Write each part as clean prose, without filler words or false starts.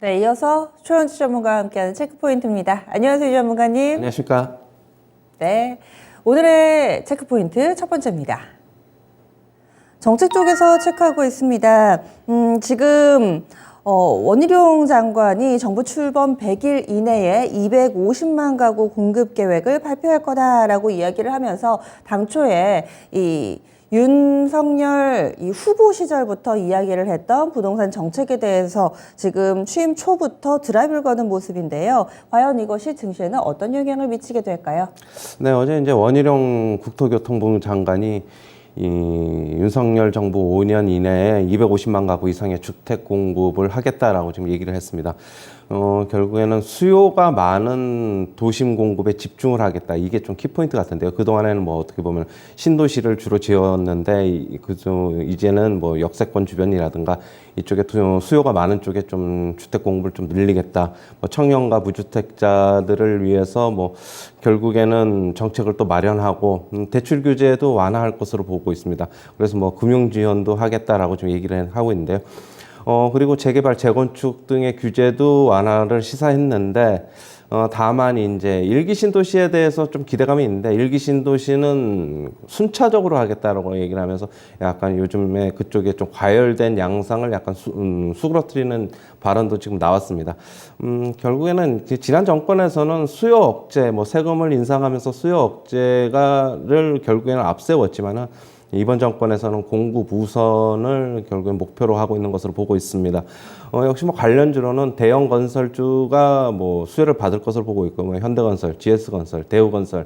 네, 이어서 최원주 전문가와 함께하는 체크포인트입니다. 안녕하세요, 전문가님. 안녕하십니까? 네, 오늘의 체크포인트 첫 번째입니다. 정책 쪽에서 체크하고 있습니다. 지금 원희룡 장관이 정부 출범 100일 이내에 250만 가구 공급 계획을 발표할 거다라고 이야기를 하면서 당초에 이 윤석열 이 후보 시절부터 이야기를 했던 부동산 정책에 대해서 지금 취임 초부터 드라이브를 거는 모습인데요. 과연 이것이 증시에는 어떤 영향을 미치게 될까요? 네, 어제 이제 원희룡 국토교통부 장관이 이 윤석열 정부 5년 이내에 250만 가구 이상의 주택 공급을 하겠다라고 지금 얘기를 했습니다. 결국에는 수요가 많은 도심 공급에 집중을 하겠다. 이게 좀 키포인트 같은데요. 그동안에는 뭐 어떻게 보면 신도시를 주로 지었는데, 이제는 뭐 역세권 주변이라든가 이쪽에 수요가 많은 쪽에 좀 주택 공급을 좀 늘리겠다. 뭐 청년과 무주택자들을 위해서 뭐 결국에는 정책을 또 마련하고 대출 규제도 완화할 것으로 보고 있습니다. 그래서 뭐 금융 지원도 하겠다라고 좀 얘기를 하고 있는데요. 그리고 재개발, 재건축 등의 규제도 완화를 시사했는데, 다만 이제 일기 신도시에 대해서 좀 기대감이 있는데, 일기 신도시는 순차적으로 하겠다라고 얘기를 하면서 약간 요즘에 그쪽에 좀 과열된 양상을 약간 수그러뜨리는 발언도 지금 나왔습니다. 결국에는 지난 정권에서는 수요 억제, 뭐 세금을 인상하면서 수요 억제를 결국에는 앞세웠지만은 이번 정권에서는 공급 우선을 결국엔 목표로 하고 있는 것으로 보고 있습니다. 역시 뭐 관련주로는 대형 건설주가 뭐 수혜를 받을 것으로 보고 있고, 뭐 현대건설, GS건설, 대우건설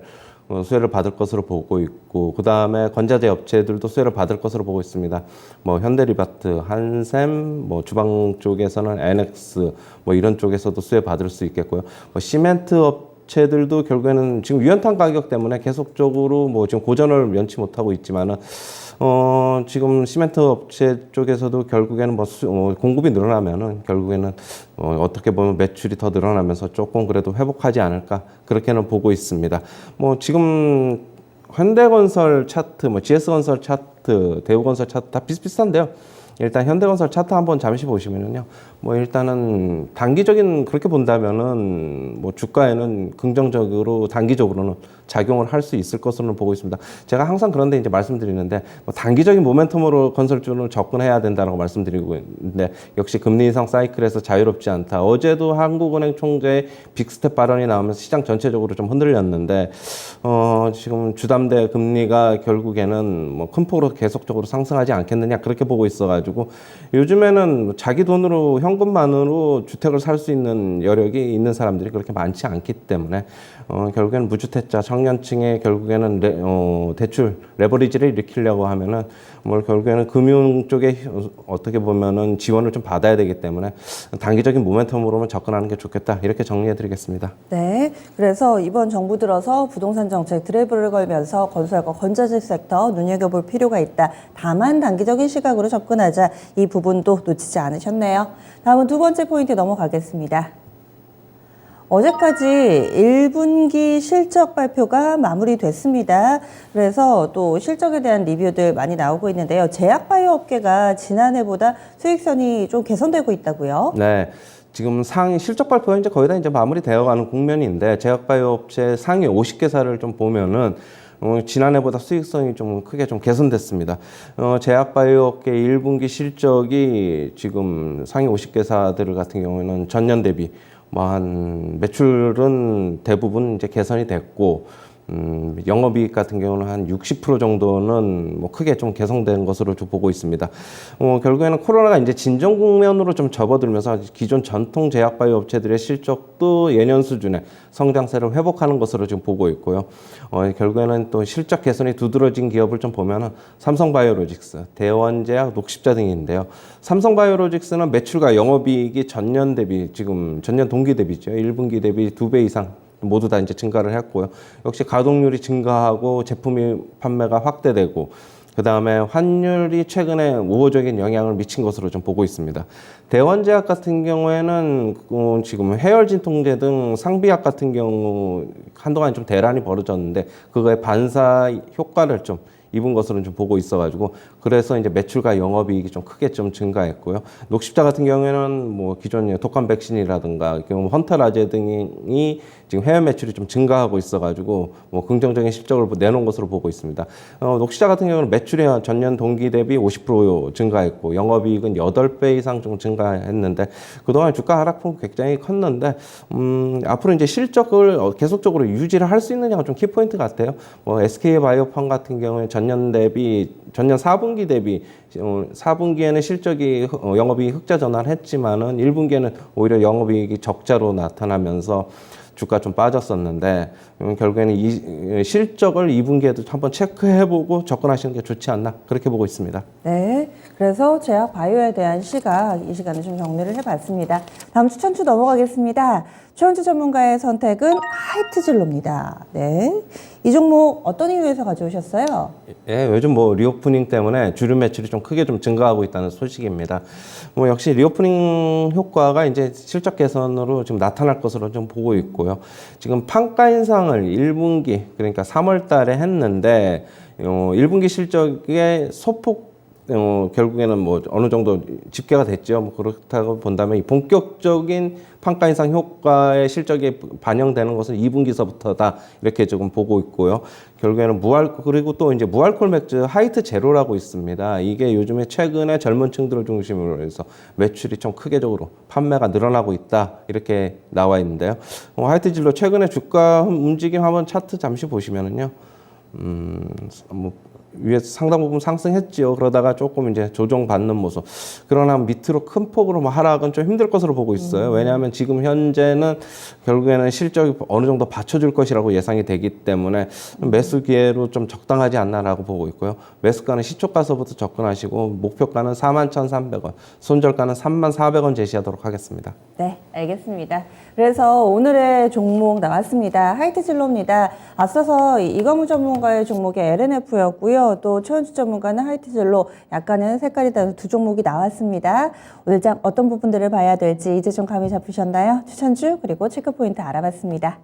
수혜를 받을 것으로 보고 있고, 그 다음에 건자재 업체들도 수혜를 받을 것으로 보고 있습니다. 뭐 현대리바트, 한샘, 뭐 주방 쪽에서는 NX, 뭐 이런 쪽에서도 수혜 받을 수 있겠고요. 뭐 시멘트 업체들도 결국에는 지금 유연탄 가격 때문에 계속적으로 뭐 지금 고전을 면치 못하고 있지만은 지금 시멘트 업체 쪽에서도 결국에는 뭐 공급이 늘어나면은 결국에는 어떻게 보면 매출이 더 늘어나면서 조금 그래도 회복하지 않을까 그렇게는 보고 있습니다. 뭐 지금 현대건설 차트, 뭐 GS건설 차트, 대우건설 차트 다 비슷비슷한데요. 일단 현대건설 차트 한번 잠시 보시면은요, 뭐 일단은 단기적인 그렇게 본다면은 뭐 주가에는 긍정적으로 단기적으로는 작용을 할 수 있을 것으로는 보고 있습니다. 제가 항상 그런데 이제 말씀드리는데, 뭐 단기적인 모멘텀으로 건설주는 접근해야 된다고 말씀드리고 있는데, 역시 금리 인상 사이클에서 자유롭지 않다. 어제도 한국은행 총재의 빅스텝 발언이 나오면서 시장 전체적으로 좀 흔들렸는데, 지금 주담대 금리가 결국에는 뭐 큰 폭으로 계속적으로 상승하지 않겠느냐 그렇게 보고 있어가지고, 요즘에는 자기 돈으로 현금만으로 주택을 살 수 있는 여력이 있는 사람들이 그렇게 많지 않기 때문에 결국에는 무주택자 청년층의 결국에는 대출 레버리지를 일으키려고 하면은 뭘 결국에는 금융 쪽에 어떻게 보면은 지원을 좀 받아야 되기 때문에 단기적인 모멘텀으로만 접근하는 게 좋겠다, 이렇게 정리해드리겠습니다. 네, 그래서 이번 정부 들어서 부동산 정책 드라이브를 걸면서 건설과 건자재 섹터 눈여겨볼 필요가 있다. 다만 단기적인 시각으로 접근하자. 이 부분도 놓치지 않으셨네요. 다음은 두 번째 포인트 넘어가겠습니다. 어제까지 1분기 실적 발표가 마무리됐습니다. 그래서 또 실적에 대한 리뷰들 많이 나오고 있는데요. 제약바이오 업계가 지난해보다 수익선이 좀 개선되고 있다고요? 네. 지금 상위 실적 발표가 이제 거의 다 이제 마무리되어가는 국면인데, 제약바이오 업체 상위 50개사를 좀 보면은 지난해보다 수익성이 좀 크게 좀 개선됐습니다. 제약바이오 업계 1분기 실적이 지금 상위 50개사들 같은 경우에는 전년 대비 뭐 한 매출은 대부분 이제 개선이 됐고, 영업이익 같은 경우는 한 60% 정도는 뭐 크게 좀 개선된 것으로 좀 보고 있습니다. 결국에는 코로나가 이제 진정 국면으로 좀 접어들면서 기존 전통 제약바이오 업체들의 실적도 예년 수준의 성장세를 회복하는 것으로 지금 보고 있고요. 결국에는 또 실적 개선이 두드러진 기업을 좀 보면은 삼성바이오로직스, 대원제약, 녹십자 등인데요. 삼성바이오로직스는 매출과 영업이익이 전년 대비, 지금 전년 동기 대비죠. 1분기 대비 2배 이상 모두 다 이제 증가를 했고요. 역시 가동률이 증가하고 제품이 판매가 확대되고, 그 다음에 환율이 최근에 우호적인 영향을 미친 것으로 좀 보고 있습니다. 대원제약 같은 경우에는 지금 해열 진통제 등 상비약 같은 경우 한동안 좀 대란이 벌어졌는데, 그거의 반사 효과를 좀 입은 것으로 좀 보고 있어가지고 그래서 이제 매출과 영업이익이 좀 크게 좀 증가했고요. 녹십자 같은 경우에는 뭐 기존 독감 백신이라든가 경우 헌터라제 등이 지금 해외 매출이 좀 증가하고 있어가지고 뭐 긍정적인 실적을 내놓은 것으로 보고 있습니다. 녹십자 같은 경우는 매출이 전년 동기 대비 50% 증가했고 영업이익은 8배 이상 좀 증가했는데 그동안 주가 하락폭 굉장히 컸는데 앞으로 이제 실적을 계속적으로 유지를 할 수 있느냐가 좀 키포인트 같아요. 뭐 SK 바이오팜 같은 경우에 전년 4분기 대비 4분기에는 실적이 영업이익 흑자 전환을 했지만은 1분기에는 오히려 영업이익이 적자로 나타나면서 주가 좀 빠졌었는데 결국에는 이 실적을 2분기에도 한번 체크해보고 접근하시는 게 좋지 않나 그렇게 보고 있습니다. 네, 그래서 제약 바이오에 대한 시각, 이 시간에 좀 정리를 해봤습니다. 다음 추천주 넘어가겠습니다. 최원주 전문가의 선택은 하이트진로입니다. 네, 이 종목 어떤 이유에서 가져오셨어요? 예, 요즘 뭐 리오프닝 때문에 주류 매출이 좀 크게 좀 증가하고 있다는 소식입니다. 뭐 역시 리오프닝 효과가 이제 실적 개선으로 지금 나타날 것으로 좀 보고 있고요. 지금 판가 인상을 1분기 그러니까 3월 달에 했는데 1분기 실적의 소폭 결국에는 뭐 어느 정도 집계가 됐죠. 뭐 그렇다고 본다면 이 본격적인 판가 인상 효과의 실적이 반영되는 것은 2분기서부터다 이렇게 조금 보고 있고요. 결국에는 그리고 또 이제 무알콜 맥주 하이트 제로라고 있습니다. 이게 요즘에 최근에 젊은 층들을 중심으로 해서 매출이 좀 크게적으로 판매가 늘어나고 있다 이렇게 나와 있는데요. 하이트 진로 최근에 주가 움직임 한번 차트 잠시 보시면은요. 뭐 위에서 상당 부분 상승했지요. 그러다가 조금 이제 조정받는 모습. 그러나 밑으로 큰 폭으로 뭐 하락은 좀 힘들 것으로 보고 있어요. 왜냐하면 지금 현재는 결국에는 실적이 어느 정도 받쳐줄 것이라고 예상이 되기 때문에 매수 기회로 좀 적당하지 않나라고 보고 있고요. 매수가는 시초가서부터 접근하시고 목표가는 41,300원, 손절가는 34,400원 제시하도록 하겠습니다. 네, 알겠습니다. 그래서 오늘의 종목 나왔습니다. 하이트진로입니다. 앞서서 이광우 전문가의 종목이 LNF였고요. 또 최원주 전문가는 하이트진로, 약간은 색깔이 다른 두 종목이 나왔습니다. 오늘 장 어떤 부분들을 봐야 될지 이제 좀 감이 잡히셨나요? 추천주 그리고 체크포인트 알아봤습니다.